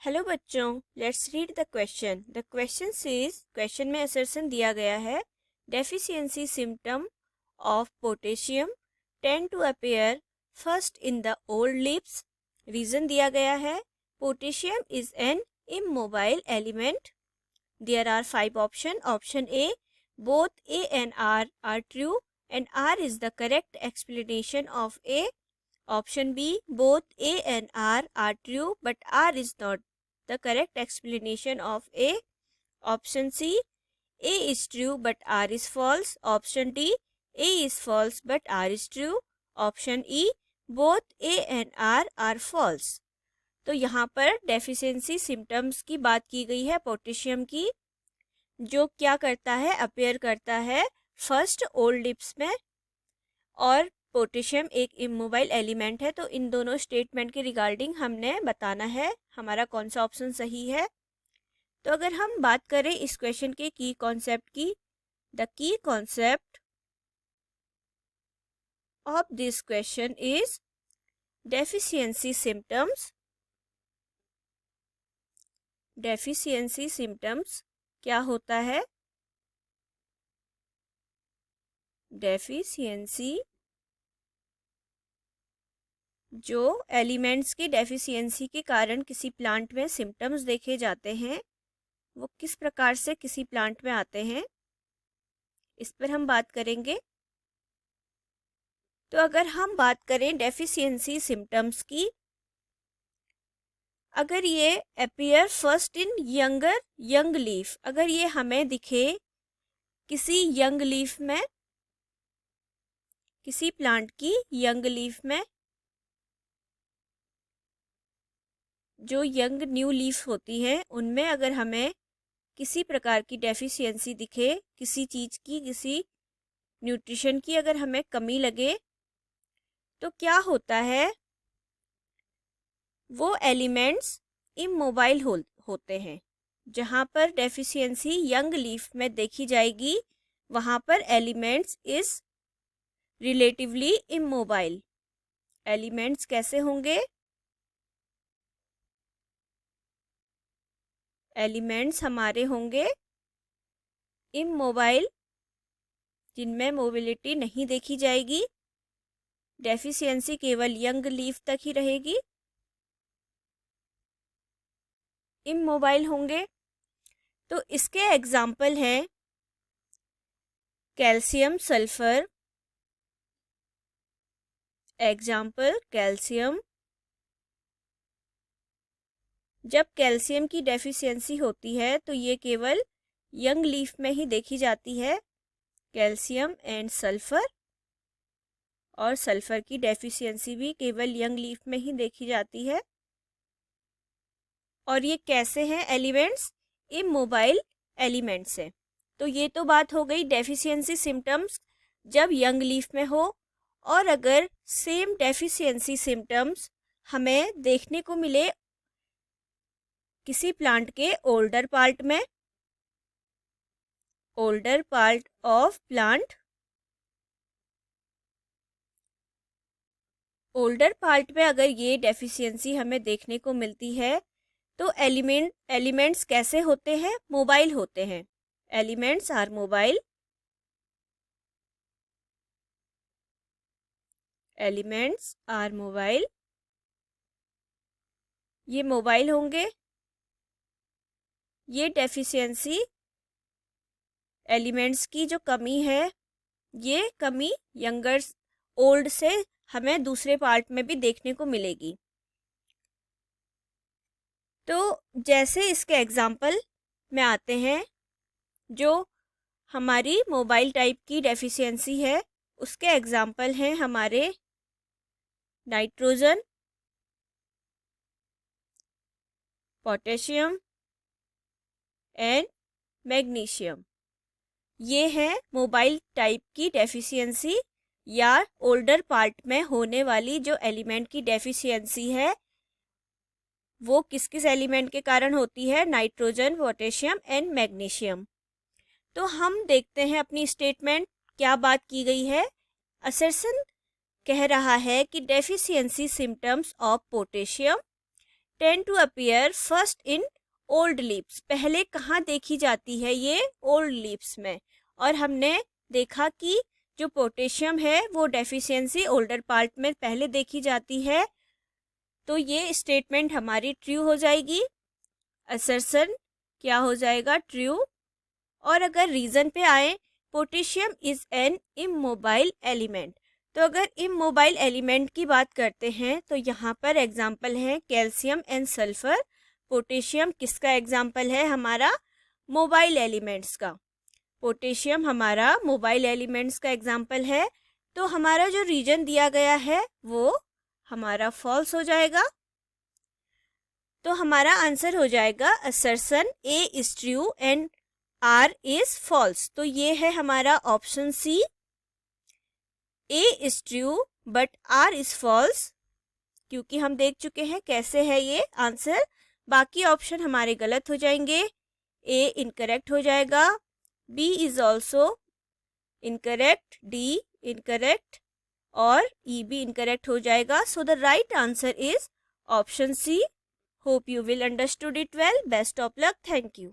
Hello बच्चों, let's read the question. The question is, question में assertion दिया गया है deficiency symptom of potassium tend to appear first in the old lips. Reason दिया गया है potassium is an immobile element. There are 5 option. Option A, both A and R true and R is the correct explanation of A. Option B, both A and R are true, but R is not the correct explanation of A. Option C, A is true, but R is false. Option D, A is false, but R is true. Option E, both A and R are false. तो यहाँ पर deficiency symptoms की बात की गई है potassium की, जो क्या करता है, अपीयर करता है फर्स्ट ओल्ड लिप्स में, और पोटेशियम एक इमोबाइल एलिमेंट है। तो इन दोनों स्टेटमेंट के रिगार्डिंग हमने बताना है हमारा कौन सा ऑप्शन सही है। तो अगर हम बात करें इस क्वेश्चन के की कॉन्सेप्ट की, the key concept of this question is deficiency symptoms. Deficiency symptoms क्या होता है? डेफिशिएंसी, जो एलिमेंट्स की डेफिशिएंसी के कारण किसी प्लांट में सिम्टम्स देखे जाते हैं, वो किस प्रकार से किसी प्लांट में आते हैं, इस पर हम बात करेंगे। तो अगर हम बात करें डेफिशिएंसी सिम्टम्स की, अगर ये अपीयर फर्स्ट इन यंग लीफ, अगर ये हमें दिखे किसी यंग लीफ में, किसी प्लांट की यंग लीफ में, जो यंग न्यू लीफ होती हैं उनमें अगर हमें किसी प्रकार की डेफिशिएंसी दिखे, किसी चीज़ की, किसी न्यूट्रिशन की अगर हमें कमी लगे, तो क्या होता है, वो एलिमेंट्स इमोबाइल होते हैं। जहाँ पर डेफिशिएंसी यंग लीफ में देखी जाएगी, वहाँ पर elements is relatively immobile. Elements कैसे होंगे? एलिमेंट्स हमारे होंगे इमोबाइल, जिनमें मोबिलिटी नहीं देखी जाएगी। डेफिशिएंसी केवल यंग लीफ तक ही रहेगी, इमोबाइल होंगे। तो इसके एग्जाम्पल हैं कैल्शियम, सल्फर। एग्जाम्पल कैल्शियम, जब कैल्शियम की डेफिशिएंसी होती है तो ये केवल यंग लीफ में ही देखी जाती है, कैल्शियम एंड सल्फर। और सल्फर की डेफिशिएंसी भी केवल यंग लीफ में ही देखी जाती है। और ये कैसे हैं एलिमेंट्स? इमोबाइल एलिमेंट्स हैं। तो ये तो बात हो गई डेफिशिएंसी सिम्टम्स जब यंग लीफ में हो। और अगर सेम डेफिशिएंसी सिम्टम्स हमें देखने को मिले किसी प्लांट के ओल्डर पार्ट में, older part of plant, older part में अगर ये डेफिशिएंसी हमें देखने को मिलती है, तो एलिमेंट्स कैसे होते हैं? मोबाइल होते हैं। Elements are mobile. Elements are mobile, ये मोबाइल होंगे। ये डेफिशिएंसी एलिमेंट्स की जो कमी है, ये कमी यंगर ओल्ड से हमें दूसरे पार्ट में भी देखने को मिलेगी। तो जैसे इसके एग्जाम्पल में आते हैं, जो हमारी मोबाइल टाइप की डेफिशिएंसी है, उसके एग्जाम्पल हैं हमारे नाइट्रोजन, पोटेशियम एंड मैग्नीशियम। ये है मोबाइल टाइप की डेफिशिएंसी, या ओल्डर पार्ट में होने वाली जो एलिमेंट की डेफिशिएंसी है, वो किस किस एलिमेंट के कारण होती है? Nitrogen, potassium and magnesium. तो हम देखते हैं अपनी स्टेटमेंट क्या बात की गई है। असर्शन कह रहा है कि deficiency symptoms of potassium tend to appear first in old leaves. पहले कहाँ देखी जाती है ये? ओल्ड लीव्स में। और हमने देखा कि जो पोटेशियम है वो डेफिशिएंसी ओल्डर पार्ट में पहले देखी जाती है। तो ये स्टेटमेंट हमारी ट्रू हो जाएगी। असर्शन क्या हो जाएगा? ट्रू। और अगर रीज़न पे आए, potassium is an immobile element. तो अगर इमोबाइल एलिमेंट की बात करते हैं तो यहाँ पर एग्जाम्पल है कैल्शियम एंड सल्फर। पोटेशियम किसका एग्जाम्पल है? हमारा मोबाइल एलिमेंट्स का। पोटेशियम हमारा मोबाइल एलिमेंट्स का एग्जाम्पल है। तो हमारा जो रीजन दिया गया है वो हमारा फॉल्स हो जाएगा। तो हमारा आंसर हो जाएगा assertion A is true and R is false. तो ये है हमारा option C, A is true but R is false, क्योंकि हम देख चुके हैं कैसे है ये आंसर। बाकी ऑप्शन हमारे गलत हो जाएंगे। ए इनकरेक्ट हो जाएगा, B is also incorrect, D incorrect और ई भी इनकरेक्ट हो जाएगा। So the right answer is option C. Hope you will understood it well. Best of luck. Thank you.